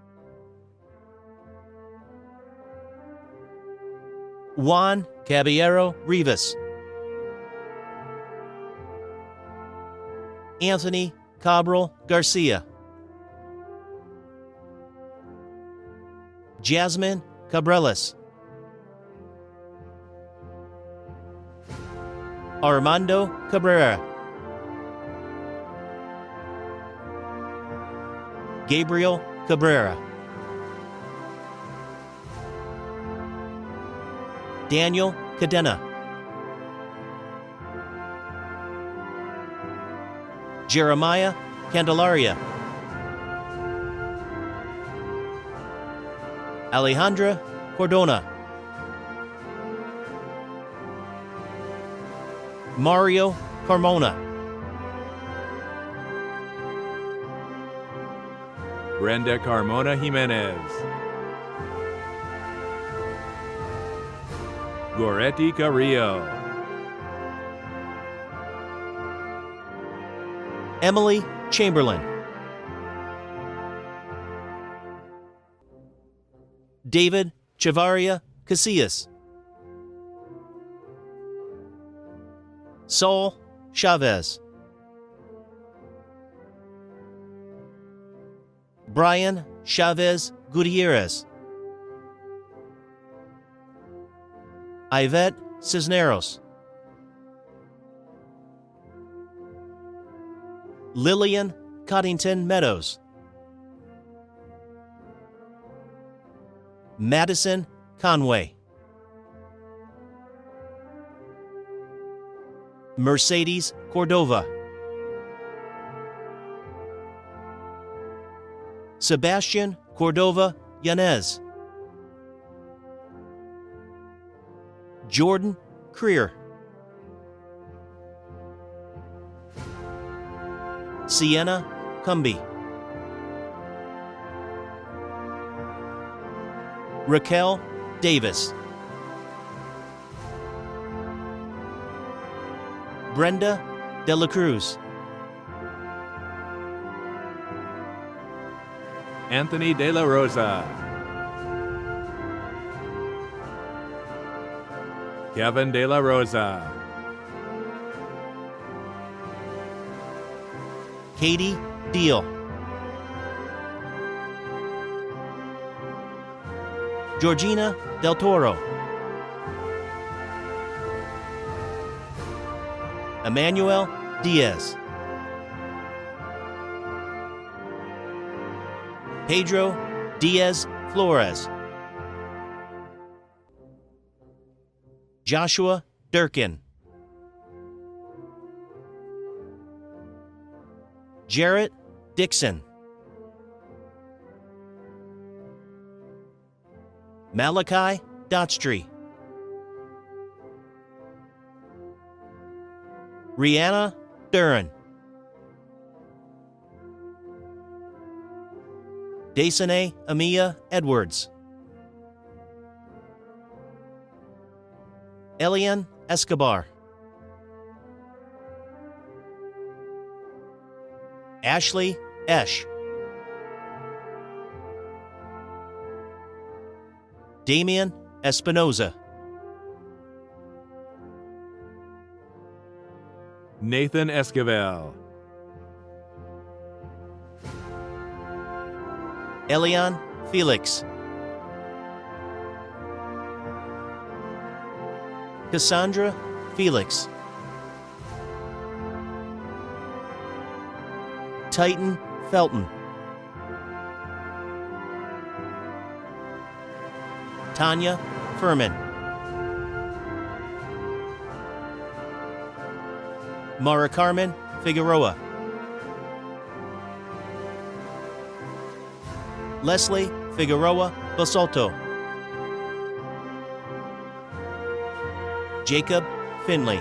Juan Caballero Rivas. Anthony Cabral Garcia. Jasmine Cabrelas. Armando Cabrera. Gabriel Cabrera, Daniel Cadena, Jeremiah Candelaria, Alejandra Cordona, Mario Carmona, Brenda Carmona Jimenez, Goretti Carrillo, Emily Chamberlain, David Chavaria Casillas, Saul Chavez, Brian Chavez Gutierrez, Ivette Cisneros, Lillian Coddington Meadows, Madison Conway, Mercedes Cordova, Sebastian Cordova Yanez, Jordan Creer, Sienna Cumby, Raquel Davis, Brenda De La Cruz, Anthony De La Rosa, Kevin De La Rosa, Katie Deal, Georgina Del Toro, Emmanuel Diaz, Pedro Diaz Flores, Joshua Durkin, Jarrett Dixon, Malachi Dotstree, Rihanna Duran, Desane Amia Edwards, Elian Escobar, Ashley Esch, Damian Espinoza, Nathan Esquivel, Elian Felix, Cassandra Felix, Titan Felton, Tanya Furman, Mara Carmen Figueroa, Leslie Figueroa Basalto, Jacob Finley,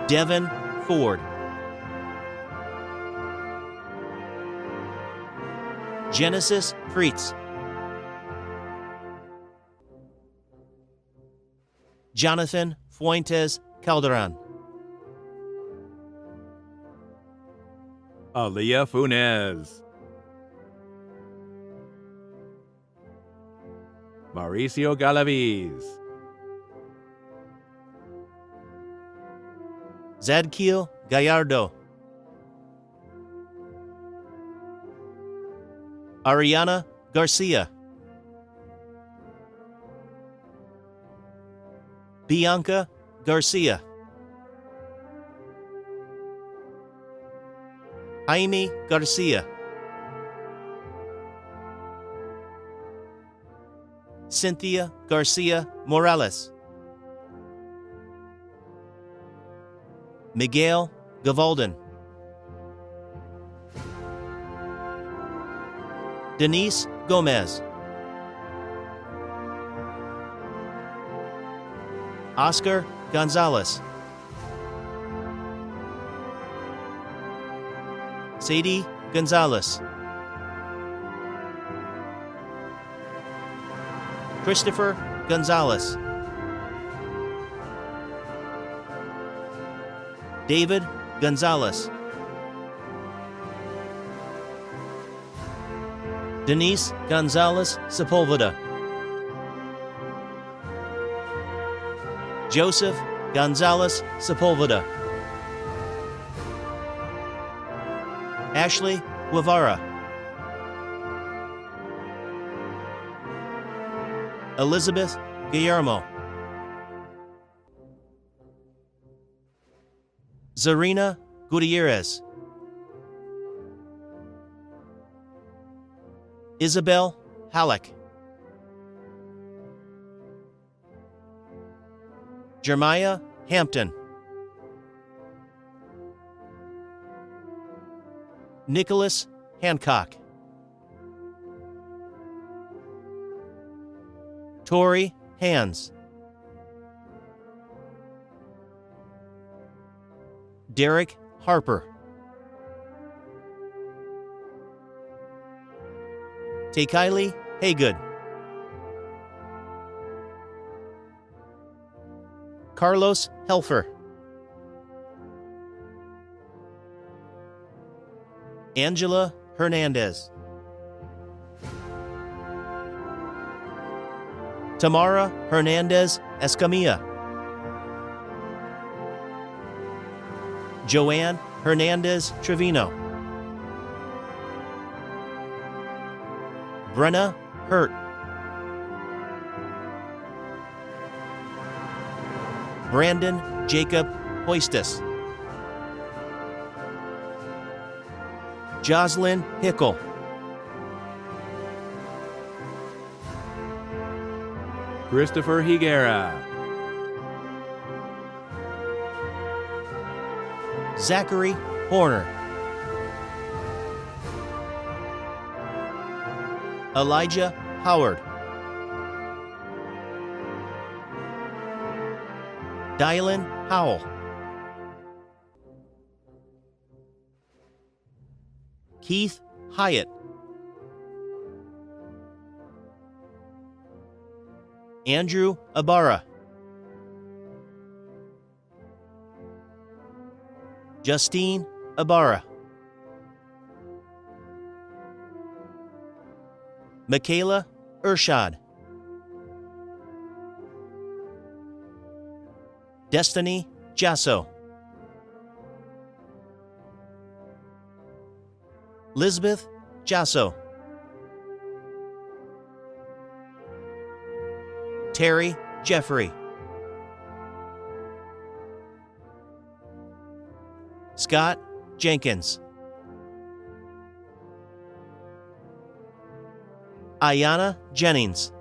Devin Ford, Genesis Fritz, Jonathan Fuentes Calderon, Aaliyah Funes, Mauricio Galaviz, Zadkiel Gallardo, Ariana Garcia, Bianca Garcia, Jaime Garcia, Cynthia Garcia Morales, Miguel Gavalden, Denise Gomez, Oscar Gonzalez, Sadie Gonzalez, Christopher Gonzalez, David Gonzalez, Denise Gonzalez Sepulveda, Joseph Gonzalez Sepulveda, Ashley Guevara, Elizabeth Guillermo, Zarina Gutierrez, Isabel Halleck, Jeremiah Hampton, Nicholas Hancock, Tori Hands, Derek Harper, Takaili Haygood, Carlos Helfer, Angela Hernandez, Tamara Hernandez Escamilla, Joanne Hernandez Trevino, Brenna Hurt, Brandon Jacob Hoistis, Jocelyn Hickle, Christopher Higuera, Zachary Horner, Elijah Howard, Dylan Howell, Keith Hyatt, Andrew Ibarra, Justine Ibarra, Michaela Urshad, Destiny Jasso, Lisbeth Jasso, Terry Jeffrey, Scott Jenkins, Ayana Jennings,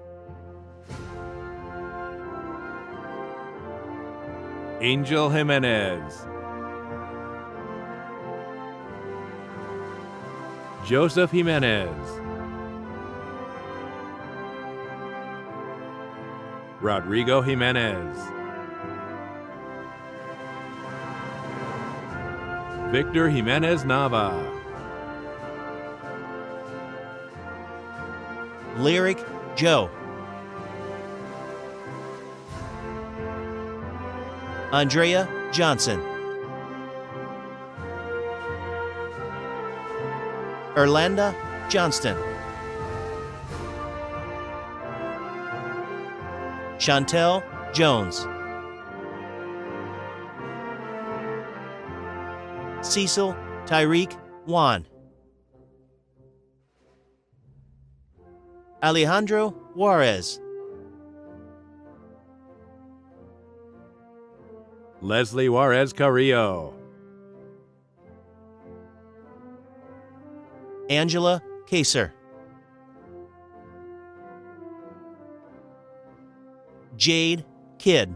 Angel Jimenez, Joseph Jimenez, Rodrigo Jimenez, Victor Jimenez Nava, Lyric Joe, Andrea Johnson, Erlanda Johnston, Chantel Jones, Cecil Tyreek Juan, Alejandro Juarez, Leslie Juarez Carrillo, Angela Kaser, Jade Kidd,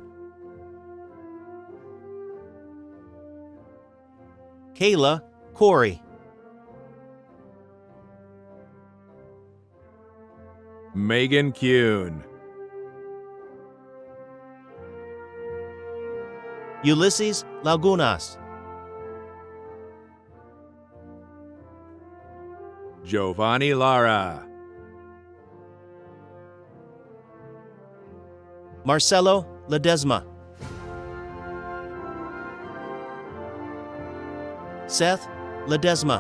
Kayla Corey, Megan Kuhn, Ulysses Lagunas, Giovanni Lara, Marcelo Ledesma, Seth Ledesma,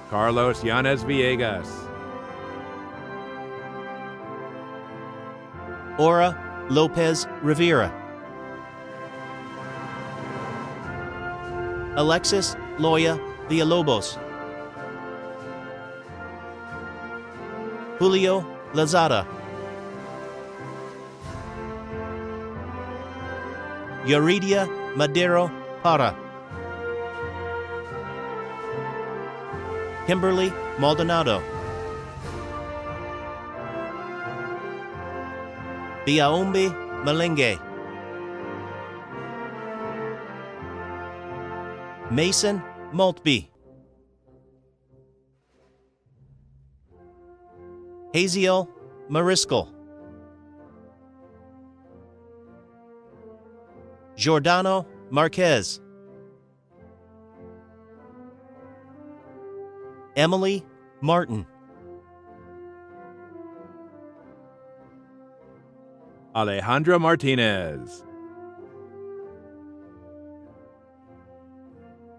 Carlos Yanes Villegas, Ora Lopez Rivera, Alexis Loya Villalobos, Julio Lazada, Yuridia Madero Para, Kimberly Maldonado, Biaumbi Malenge, Mason Maltby, Haziel Mariscal, Giordano Marquez, Emily Martin, Alejandra Martinez,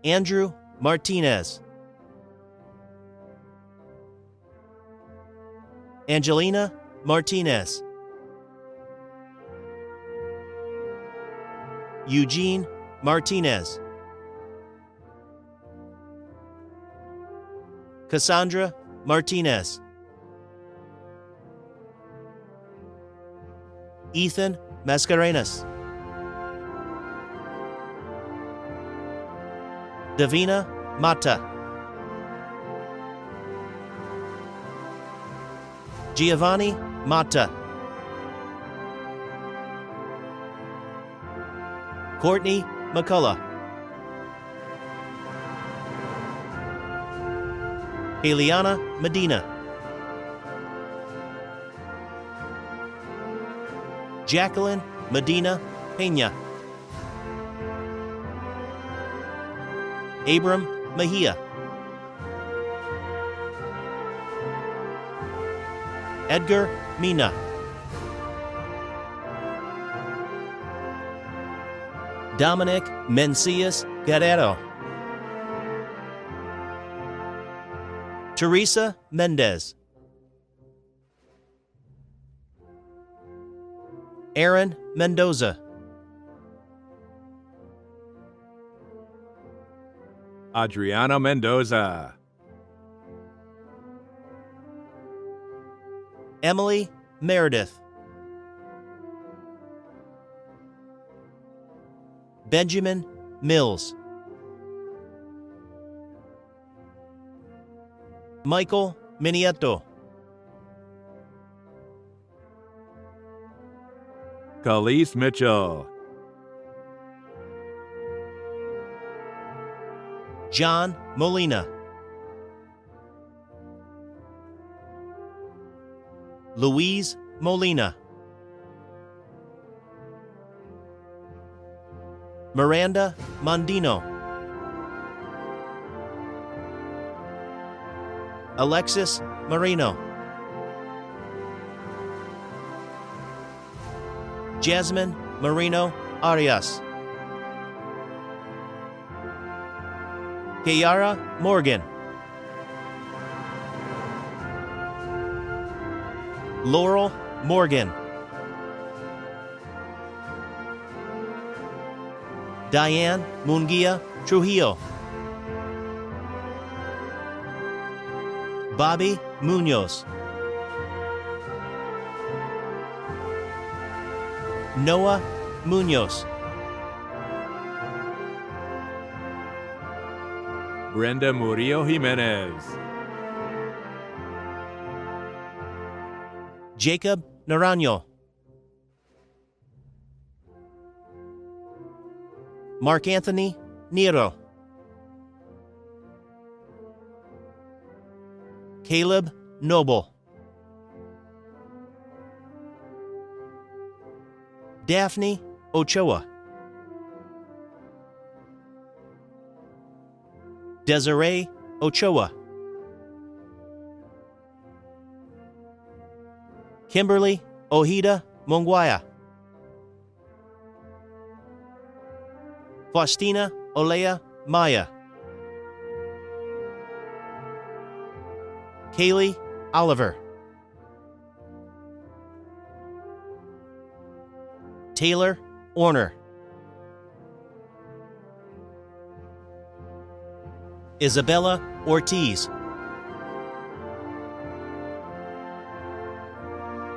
Andrew Martinez, Angelina Martinez, Eugene Martinez, Cassandra Martinez, Ethan Mascarenas, Davina Mata, Giovanni Mata, Courtney McCullough, Eliana Medina, Jacqueline Medina Pena, Abram Mejia, Edgar Mina, Dominic Mencius Guerrero, Teresa Mendez, Aaron Mendoza, Adriana Mendoza, Emily Meredith, Benjamin Mills, Michael Minietto, Khalees Mitchell, John Molina, Louise Molina, Miranda Mondino, Alexis Marino, Jasmine Marino Arias, Kiara Morgan, Laurel Morgan, Diane Mungia Trujillo, Bobby Munoz, Noah Munoz, Brenda Murillo Jimenez. Jacob Naranjo. Mark Anthony Nero. Caleb Noble. Daphne Ochoa. Desiree Ochoa. Kimberly Ojeda Monguaya. Faustina Olea Maya. Kaylee Oliver. Taylor Orner. Isabella Ortiz.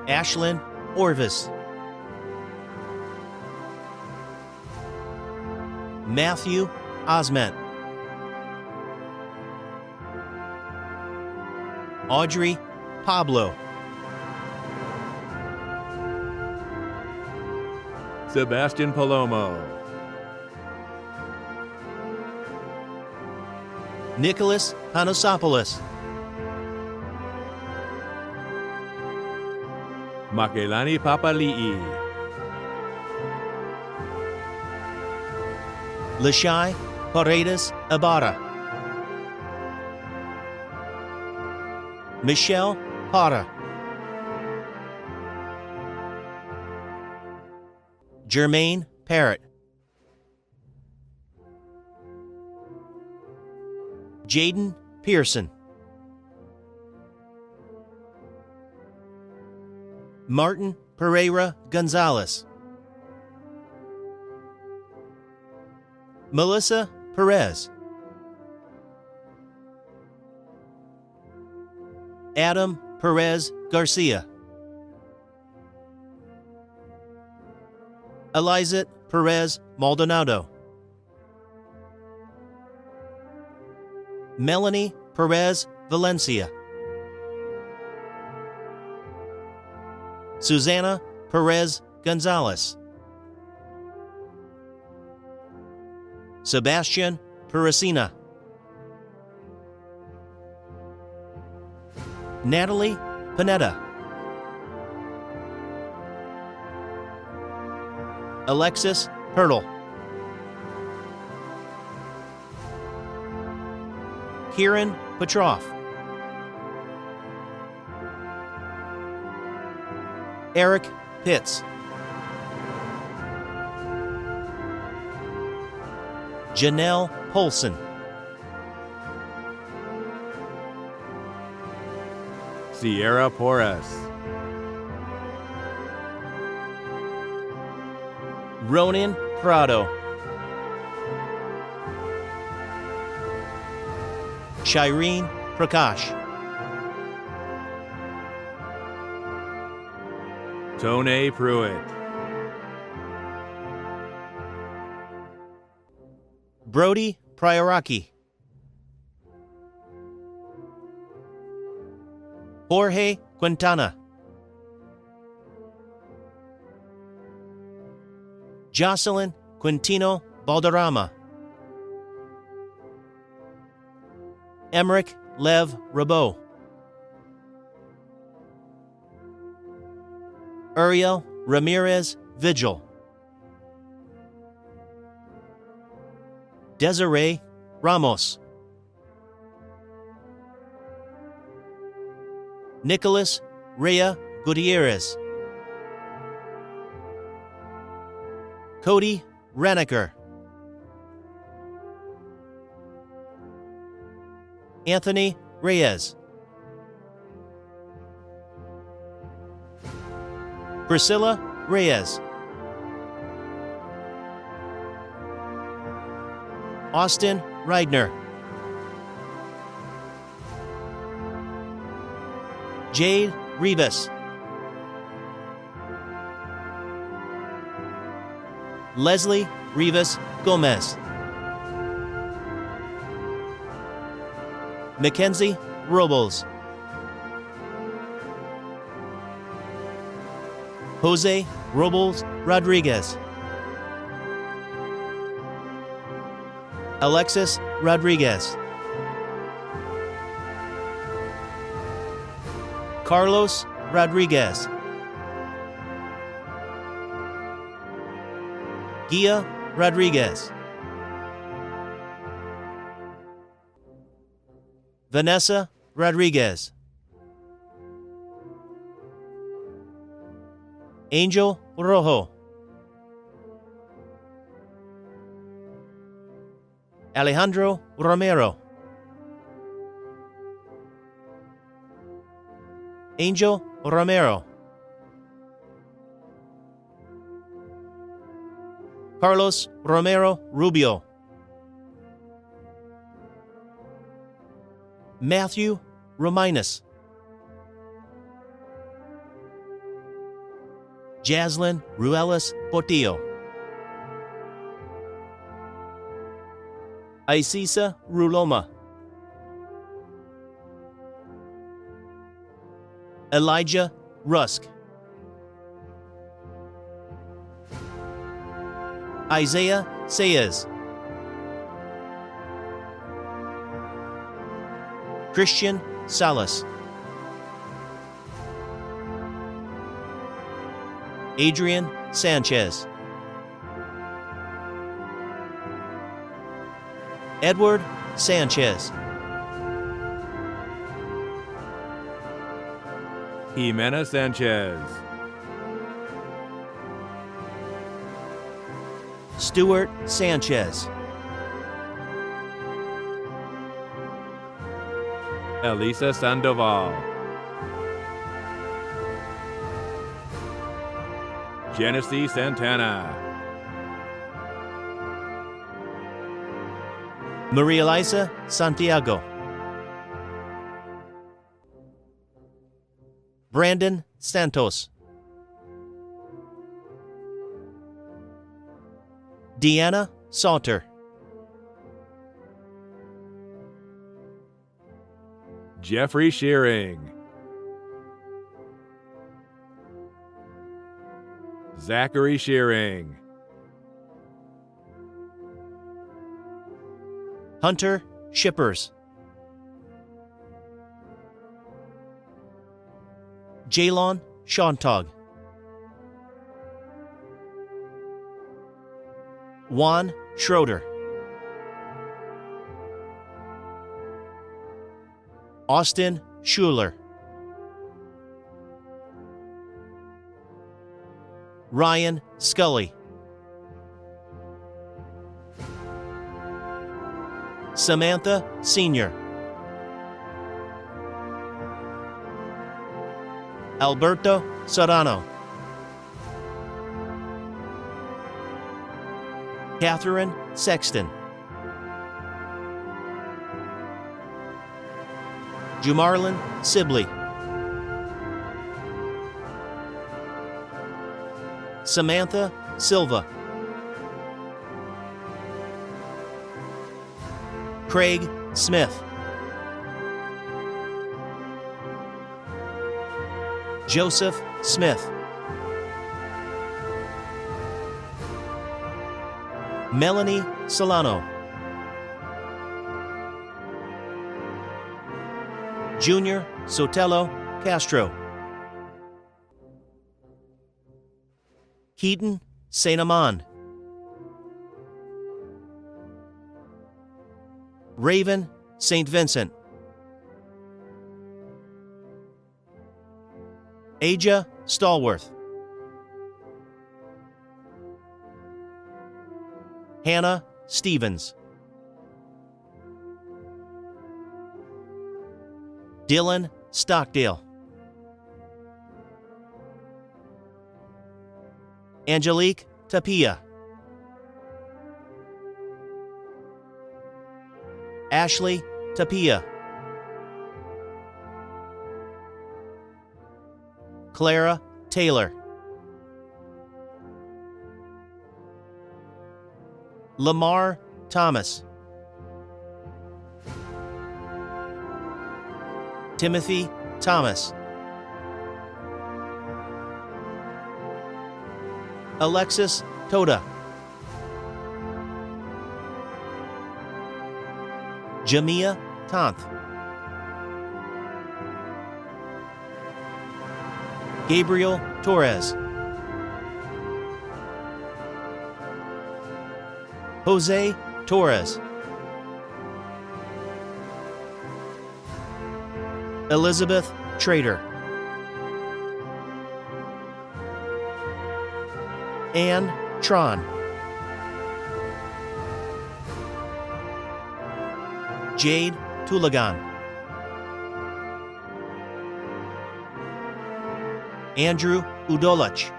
Ashlyn Orvis. Matthew Osment. Audrey Pablo. Sebastian Palomo. Nicholas Panosopoulos. Makelani Papali'i. Lashai Paredes Ibarra. Michelle Para. Jermaine Parrott. Jaden Pearson. Martin Pereira Gonzalez. Melissa Perez. Adam Perez Garcia. Elizet Perez Maldonado. Melanie Perez Valencia. Susanna Perez Gonzalez. Sebastian Pericina. Natalie Panetta. Alexis Pirtle. Kieran Petrov. Eric Pitts. Janelle Polson. Sierra Porras. Ronan Prado. Shireen Prakash. Tone Pruitt. Brody Prioraki. Jorge Quintana. Jocelyn Quintino Balderrama. Emmerich Lev Rabot. Uriel Ramirez Vigil. Desiree Ramos. Nicholas Rhea Gutierrez. Cody Reneker. Anthony Reyes. Priscilla Reyes. Austin Reidner. Jade Rivas. Leslie Rivas Gomez. Mackenzie Robles, Jose Robles Rodriguez, Alexis Rodriguez, Carlos Rodriguez, Gia Rodriguez, Vanessa Rodriguez, Angel Rojo, Alejandro Romero, Angel Romero, Carlos Romero Rubio, Matthew Rominus, Jaslyn Ruelas Portillo, Isisa Ruloma, Elijah Rusk, Isaiah Saez, Christian Salas, Adrian Sanchez, Edward Sanchez, Jimena Sanchez, Stuart Sanchez, Elisa Sandoval, Genesee Santana, Maria Elisa Santiago, Brandon Santos, Deanna Salter, Jeffrey Shearing, Zachary Shearing, Hunter Shippers, Jalon Shontag, Juan Schroeder, Austin Schuler, Ryan Scully, Samantha Sr., Alberto Serrano, Catherine Sexton, Jumarlin Sibley, Samantha Silva, Craig Smith, Joseph Smith, Melanie Solano, Junior Sotelo Castro, Keaton St. Amand, Raven St. Vincent, Aja Stallworth, Hannah Stevens, Dylan Stockdale, Angelique Tapia, Ashley Tapia, Clara Taylor, Lamar Thomas, Timothy Thomas. Alexis Toda. Jamia Tanth. Gabriel Torres. Jose Torres. Elizabeth Trader. Anne Tron. Jade Tulagan. Andrew Udolach.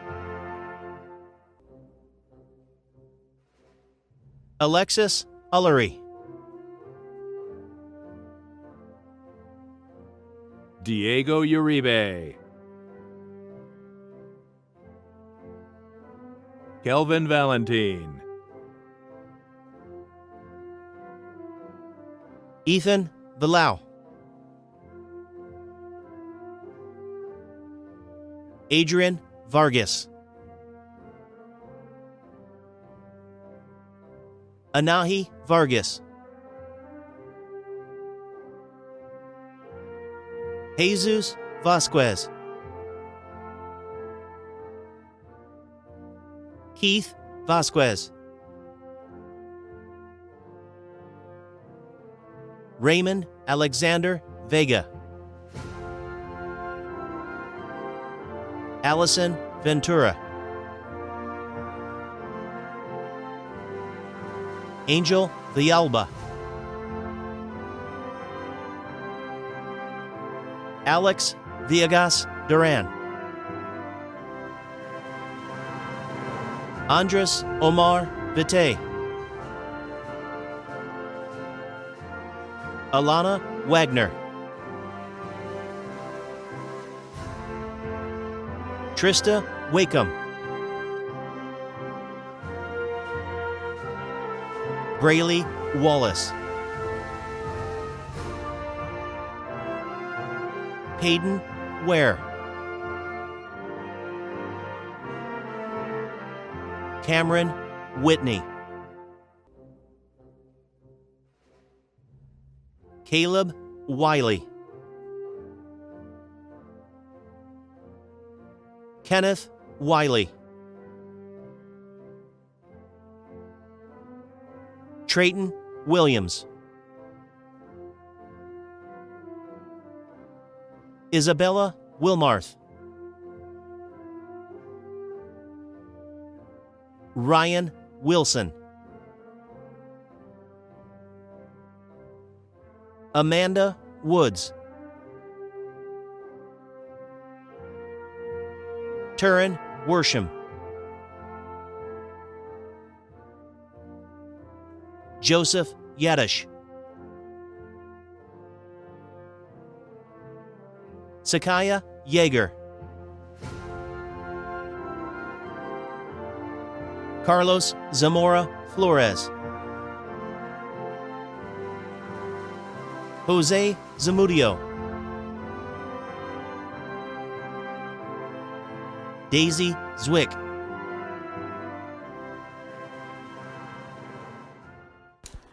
Alexis Ullery. Diego Uribe. Kelvin Valentine. Ethan Villau. Adrian Vargas. Anahi Vargas. Jesus Vasquez. Keith Vasquez. Raymond Alexander Vega. Allison Ventura. Angel Villalba. Alex Villegas Duran. Andres Omar Vite. Alana Wagner. Trista Wakeham. Braylee Wallace. Peyton Ware. Cameron Whitney. Caleb Wiley. Kenneth Wiley. Trayton Williams. Isabella Wilmarth. Ryan Wilson. Amanda Woods. Turin Worsham. Joseph Yadish. Sakaya Yeager. Carlos Zamora Flores. Jose Zamudio. Daisy Zwick.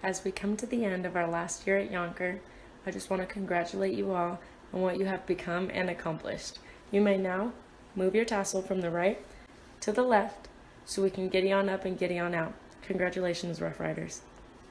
As we come to the end of our last year at Youngker, I just want to congratulate you all on what you have become and accomplished. You may now move your tassel from the right to the left so we can giddy on up and giddy on out. Congratulations, Rough Riders.